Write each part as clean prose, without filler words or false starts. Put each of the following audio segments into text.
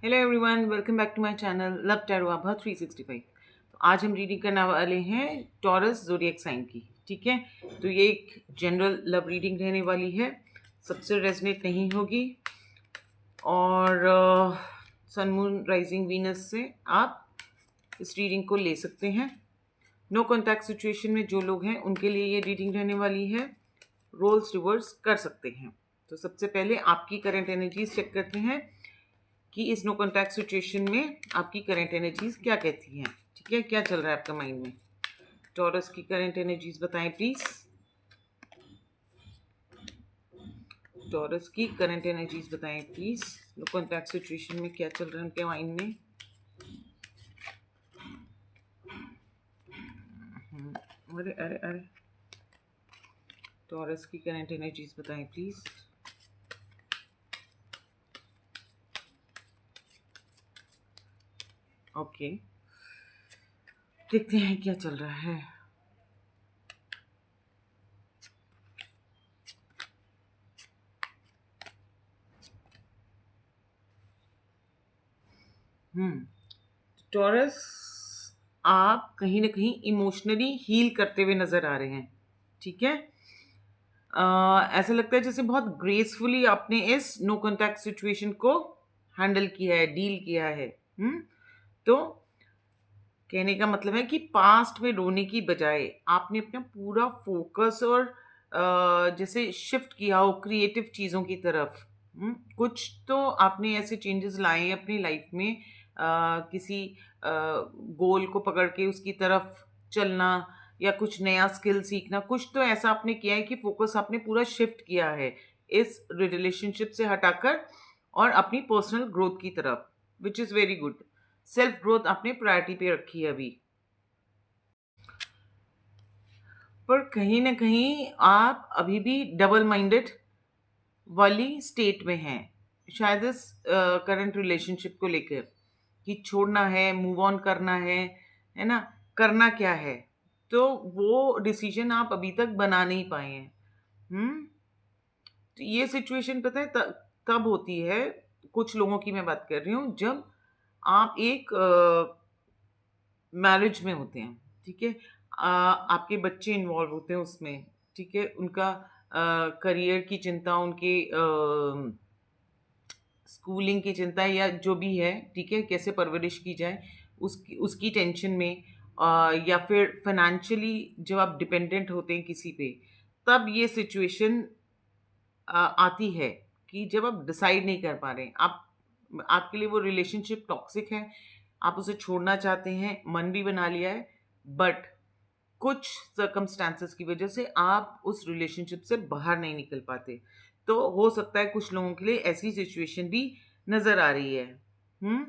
Hello everyone, welcome back to my channel love tarot Abha 365। तो आज हम रीडिंग करने वाले हैं टॉरस ज़ोडिएक साइन की। ठीक है, तो ये एक जनरल लव रीडिंग रहने वाली है, सबसे रेजनेट नहीं होगी। और सन मून राइजिंग वीनस से आप इस रीडिंग को ले सकते हैं। नो कॉन्टैक्ट सिचुएशन में जो लोग हैं उनके लिए ये रीडिंग रहने वाली है। रोल्स रिवर्स कर सकते हैं। तो सबसे पहले आपकी करंट एनर्जीज चेक करते हैं कि इस नो कॉन्टैक्ट सिचुएशन में आपकी करंट एनर्जीज क्या कहती हैं। ठीक है, क्या चल रहा है आपका माइंड में। टॉरस की करंट एनर्जीज बताएं प्लीज। टॉरस की करंट एनर्जीज बताएं प्लीज। नो कॉन्टैक्ट सिचुएशन में क्या चल रहा है उनके माइंड में। अरे अरे अरे, टॉरस की करंट एनर्जीज बताएं प्लीज। ओके, देखते हैं क्या चल रहा है। टॉरस, आप कहीं ना कहीं इमोशनली हील करते हुए नजर आ रहे हैं। ठीक है, ऐसा लगता है जैसे बहुत ग्रेसफुली आपने इस नो कॉन्टैक्ट सिचुएशन को हैंडल किया है, डील किया है। तो कहने का मतलब है कि पास्ट में रोने की बजाय आपने अपना पूरा फोकस और जैसे शिफ्ट किया हो क्रिएटिव चीज़ों की तरफ। कुछ तो आपने ऐसे चेंजेस लाए अपनी लाइफ में, किसी गोल को पकड़ के उसकी तरफ चलना या कुछ नया स्किल सीखना। कुछ तो ऐसा आपने किया है कि फोकस आपने पूरा शिफ्ट किया है इस रिलेशनशिप से हटाकर और अपनी पर्सनल ग्रोथ की तरफ, which is very good. Self growth आपने प्रायोरिटी पे रखी है अभी। पर कहीं ना कहीं आप अभी भी डबल माइंडेड वाली स्टेट में हैं, शायद इस करंट रिलेशनशिप को लेकर कि छोड़ना है, मूव ऑन करना है ना, करना क्या है। तो वो डिसीजन आप अभी तक बना नहीं पाए हैं। हम्म तो ये सिचुएशन पता है तब होती है, कुछ लोगों की मैं बात कर रही हूँ, जब आप एक मैरिज में होते हैं। ठीक है, आपके बच्चे इन्वॉल्व होते हैं उसमें। ठीक है, उनका करियर की चिंता, उनके स्कूलिंग की चिंता या जो भी है। ठीक है, कैसे परवरिश की जाए उसकी उसकी टेंशन में, या फिर फाइनेंशियली जब आप डिपेंडेंट होते हैं किसी पे, तब ये सिचुएशन आती है कि जब आप डिसाइड नहीं कर पा रहे हैं, आपके लिए वो रिलेशनशिप टॉक्सिक है, आप उसे छोड़ना चाहते हैं, मन भी बना लिया है, बट कुछ सर्कमस्टांसेस की वजह से आप उस रिलेशनशिप से बाहर नहीं निकल पाते। तो हो सकता है कुछ लोगों के लिए ऐसी सिचुएशन भी नजर आ रही है। हम्म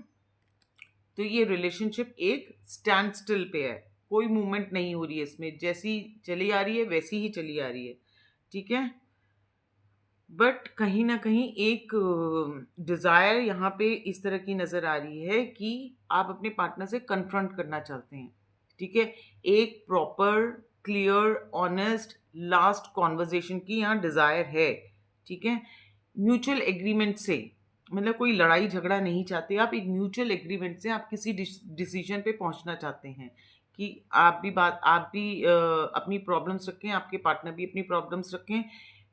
तो ये रिलेशनशिप एक स्टैंड स्टिल पे है, कोई मूवमेंट नहीं हो रही है इसमें, जैसी चली आ रही है वैसी ही चली आ रही है। ठीक है, बट कहीं ना कहीं एक डिजायर यहाँ पे इस तरह की नजर आ रही है कि आप अपने पार्टनर से कन्फ्रंट करना चाहते हैं। ठीक है, एक proper clear honest last conversation की यहाँ डिजायर है। ठीक है, म्यूचुअल एग्रीमेंट से, मतलब कोई लड़ाई झगड़ा नहीं चाहते आप, एक म्यूचुअल एग्रीमेंट से आप किसी डिसीजन पे पहुंचना चाहते हैं कि आप भी अपनी प्रॉब्लम्स रखें, आपके पार्टनर भी अपनी प्रॉब्लम्स रखें,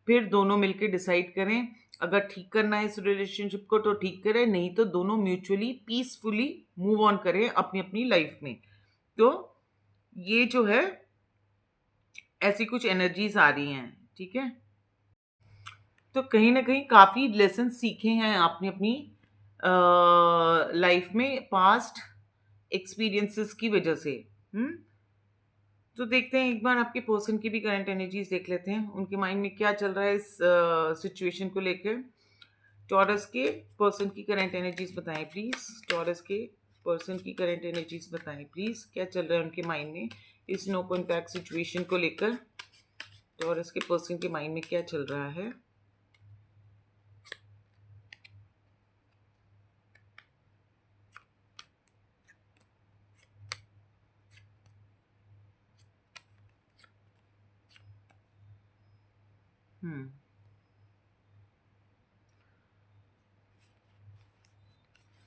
फिर दोनों मिलकर डिसाइड करें। अगर ठीक करना है इस रिलेशनशिप को तो ठीक करें, नहीं तो दोनों म्यूचुअली पीसफुली मूव ऑन करें अपनी अपनी लाइफ में। तो ये जो है, ऐसी कुछ एनर्जीज आ रही हैं। ठीक है, तो कहीं ना कहीं काफ़ी लेसन सीखे हैं आपने अपनी लाइफ में पास्ट एक्सपीरियंसेस की वजह से। हम्म तो देखते हैं एक बार आपके पर्सन की भी करंट एनर्जीज देख लेते हैं, उनके माइंड में क्या चल रहा है इस सिचुएशन को लेकर। टॉरस के पर्सन की करंट एनर्जीज बताएं प्लीज। टॉरस के पर्सन की करंट एनर्जीज बताएं प्लीज, क्या चल रहा है उनके माइंड में इस नो कॉन्टैक्ट सिचुएशन को लेकर। टॉरस के पर्सन के माइंड में क्या चल रहा है।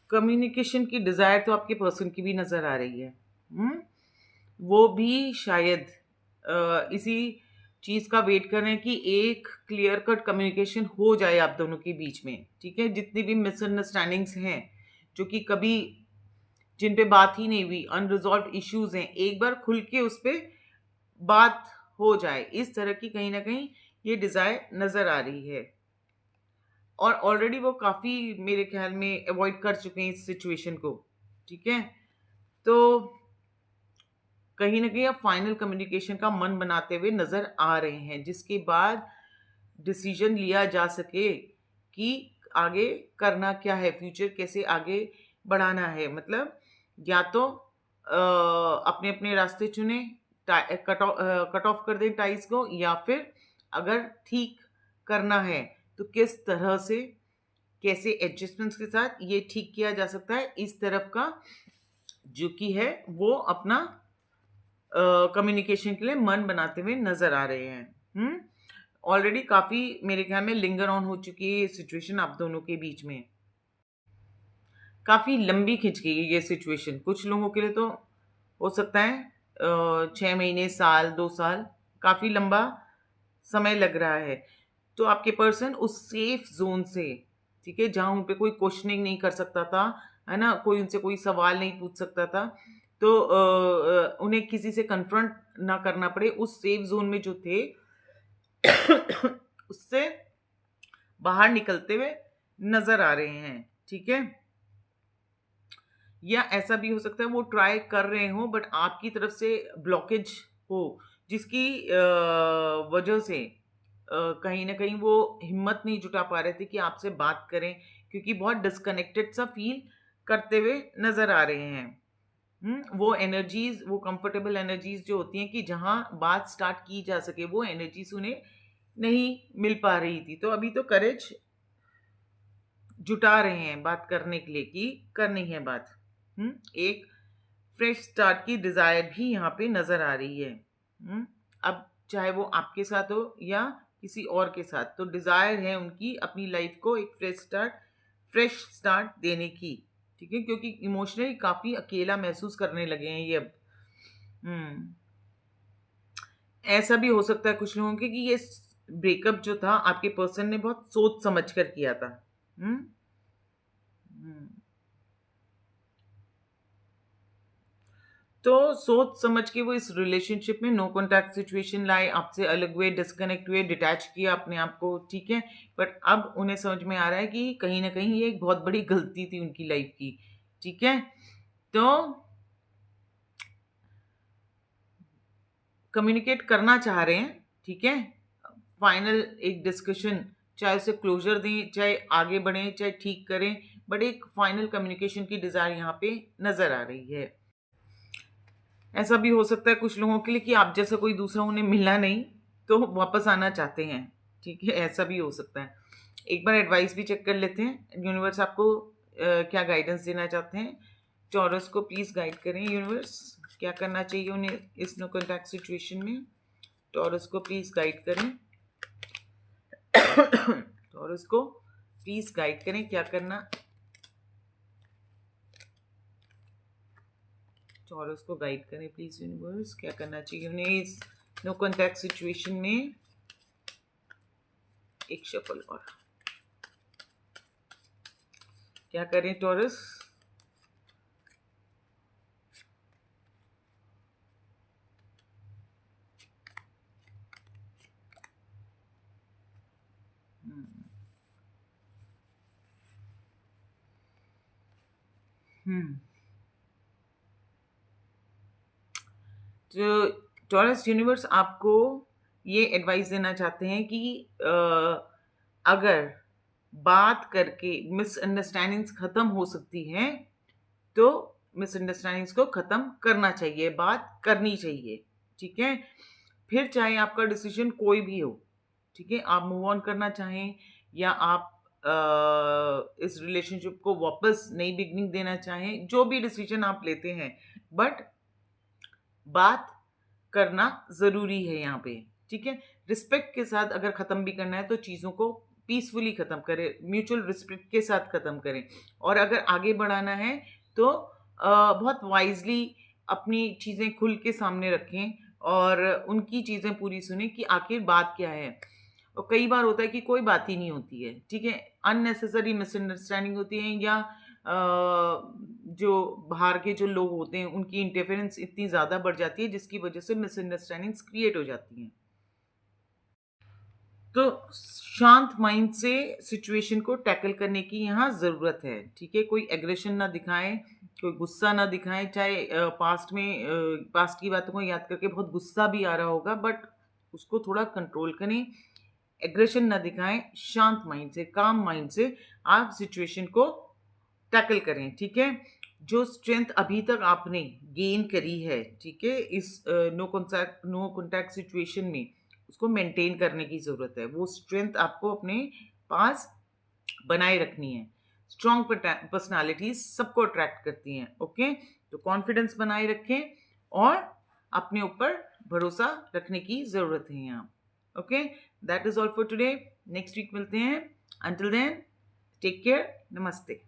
कम्युनिकेशन की डिज़ायर तो आपके पर्सन की भी नज़र आ रही है। हम्म, वो भी शायद इसी चीज़ का वेट कर रहे हैं कि एक क्लियर कट कम्युनिकेशन हो जाए आप दोनों के बीच में, ठीक है? जितनी भी मिसअंडरस्टैंडिंग्स हैं, जो कि कभी जिन पे बात ही नहीं हुई, अनरिजॉल्व्ड इश्यूज हैं, एक बार खुल के उस पे बात हो जाए, इस तरह की कहीं ना कहीं ये डिजायर नजर आ रही है। और ऑलरेडी वो काफी मेरे ख्याल में अवॉइड कर चुके हैं इस सिचुएशन को, ठीक है? तो कहीं ना कहीं अब फाइनल कम्युनिकेशन का मन बनाते हुए नजर आ रहे हैं, जिसके बाद डिसीजन लिया जा सके कि आगे करना क्या है, फ्यूचर कैसे आगे बढ़ाना है। मतलब या तो अपने अपने रास्ते चुने, कट ऑफ कर दें टाइज को, या फिर अगर ठीक करना है तो किस तरह से, कैसे एडजस्टमेंट्स के साथ ये ठीक किया जा सकता है, इस तरफ का जो कि है वो अपना कम्युनिकेशन के लिए मन बनाते हुए नजर आ रहे हैं। ऑलरेडी काफी मेरे ख्याल में लिंगर ऑन हो चुकी है ये सिचुएशन आप दोनों के बीच में, काफी लंबी खिंच गई है ये सिचुएशन। कुछ लोगों के लिए तो हो सकता है 6 महीने, साल, 2 साल, काफी लंबा समय लग रहा है। तो आपके पर्सन उस सेफ जोन से, ठीक है, जहां उन पे कोई क्वेश्चनिंग नहीं कर सकता था, है ना, कोई उनसे कोई सवाल नहीं पूछ सकता था, तो उन्हें किसी से कन्फ्रंट ना करना पड़े, उस सेफ जोन में जो थे उससे बाहर निकलते हुए नजर आ रहे हैं, ठीक है? या ऐसा भी हो सकता है वो ट्राई कर रहे हो बट आपकी तरफ से ब्लॉकेज हो, जिसकी वजह से कहीं ना कहीं वो हिम्मत नहीं जुटा पा रहे थे कि आपसे बात करें, क्योंकि बहुत डिस्कनेक्टेड सा फील करते हुए नजर आ रहे हैं। वो एनर्जीज, वो कंफर्टेबल एनर्जीज जो होती हैं कि जहां बात स्टार्ट की जा सके, वो एनर्जीज उन्हें नहीं मिल पा रही थी। तो अभी तो करेज जुटा रहे हैं बात करने के लिए कि करनी है बात। एक फ्रेश स्टार्ट की डिजायर भी यहाँ पे नजर आ रही है। अब चाहे वो आपके साथ हो या किसी और के साथ, तो डिजायर है उनकी अपनी लाइफ को एक फ्रेश स्टार्ट देने की, ठीक है? क्योंकि इमोशनली काफी अकेला महसूस करने लगे हैं ये अब। हम्म ऐसा भी हो सकता है कुछ लोगों के कि ये ब्रेकअप जो था आपके पर्सन ने बहुत सोच समझ कर किया था। हम्म हम्म तो सोच समझ के वो इस रिलेशनशिप में नो कॉन्टैक्ट सिचुएशन लाए, आपसे अलग हुए, डिस्कनेक्ट हुए, डिटैच किया अपने आप को, ठीक है? बट अब उन्हें समझ में आ रहा है कि कहीं ना कहीं ये एक बहुत बड़ी गलती थी उनकी लाइफ की, ठीक है? तो कम्युनिकेट करना चाह रहे हैं, ठीक है? फाइनल एक डिस्कशन, चाहे उसे क्लोजर दें, चाहे आगे बढ़ें, चाहे ठीक करें, बट एक फाइनल कम्युनिकेशन की डिजायर यहाँ पे नजर आ रही है। ऐसा भी हो सकता है कुछ लोगों के लिए कि आप जैसा कोई दूसरा उन्हें मिला नहीं, तो वापस आना चाहते हैं, ठीक है? ऐसा भी हो सकता है। एक बार एडवाइस भी चेक कर लेते हैं, यूनिवर्स आपको क्या गाइडेंस देना चाहते हैं। टॉरस को प्लीज गाइड करें, यूनिवर्स क्या करना चाहिए उन्हें इस नो कॉन्टैक्ट सिचुएशन में। टॉरस को प्लीज गाइड करें। टॉरस को प्लीज गाइड करें, क्या करना, टॉरस को गाइड करें प्लीज यूनिवर्स, क्या करना चाहिए उन्हें इस नो कॉन्टैक्ट सिचुएशन में। एक शफल और, क्या करें टॉरस? हम्म तो टॉरस यूनिवर्स आपको ये एडवाइस देना चाहते हैं कि अगर बात करके मिसअंडरस्टैंडिंग्स खत्म हो सकती हैं, तो मिसअंडरस्टैंडिंग्स को खत्म करना चाहिए, बात करनी चाहिए, ठीक है? फिर चाहे आपका डिसीजन कोई भी हो, ठीक है, आप मूव ऑन करना चाहें या आप इस रिलेशनशिप को वापस नई बिगनिंग देना चाहें, जो भी डिसीजन आप लेते हैं, बट बात करना जरूरी है यहाँ पे, ठीक है? रिस्पेक्ट के साथ अगर खत्म भी करना है तो चीजों को पीसफुली ख़त्म करें, म्यूचुअल रिस्पेक्ट के साथ ख़त्म करें। और अगर आगे बढ़ाना है तो बहुत वाइजली अपनी चीज़ें खुल के सामने रखें और उनकी चीज़ें पूरी सुनें कि आखिर बात क्या है। और कई बार होता है कि कोई बात ही नहीं होती है, ठीक है, अननेसेसरी मिसअंडरस्टैंडिंग होती है, या जो बाहर के जो लोग होते हैं उनकी इंटरफेरेंस इतनी ज़्यादा बढ़ जाती है जिसकी वजह से मिसअंडरस्टैंडिंग्स क्रिएट हो जाती हैं। तो शांत माइंड से सिचुएशन को टैकल करने की यहाँ ज़रूरत है, ठीक है। कोई एग्रेशन ना दिखाएं, कोई गुस्सा ना दिखाएं, चाहे पास्ट की बातों को याद करके बहुत गुस्सा भी आ रहा होगा, बट उसको थोड़ा कंट्रोल करें। एग्रेशन ना दिखाएं, शांत माइंड से, काम माइंड से आप सिचुएशन को टैकल करें, ठीक है। जो स्ट्रेंथ अभी तक आपने गेन करी है, ठीक है, इस नो कॉन्टैक्ट सिचुएशन में, उसको मेंटेन करने की ज़रूरत है। वो स्ट्रेंथ आपको अपने पास बनाए रखनी है। स्ट्रॉन्ग पर्सनालिटीज सबको अट्रैक्ट करती हैं, ओके। तो कॉन्फिडेंस बनाए रखें और अपने ऊपर भरोसा रखने की ज़रूरत है यहाँ, okay. That is all for today. Next week मिलते हैं। अंटिल देन, टेक केयर, नमस्ते।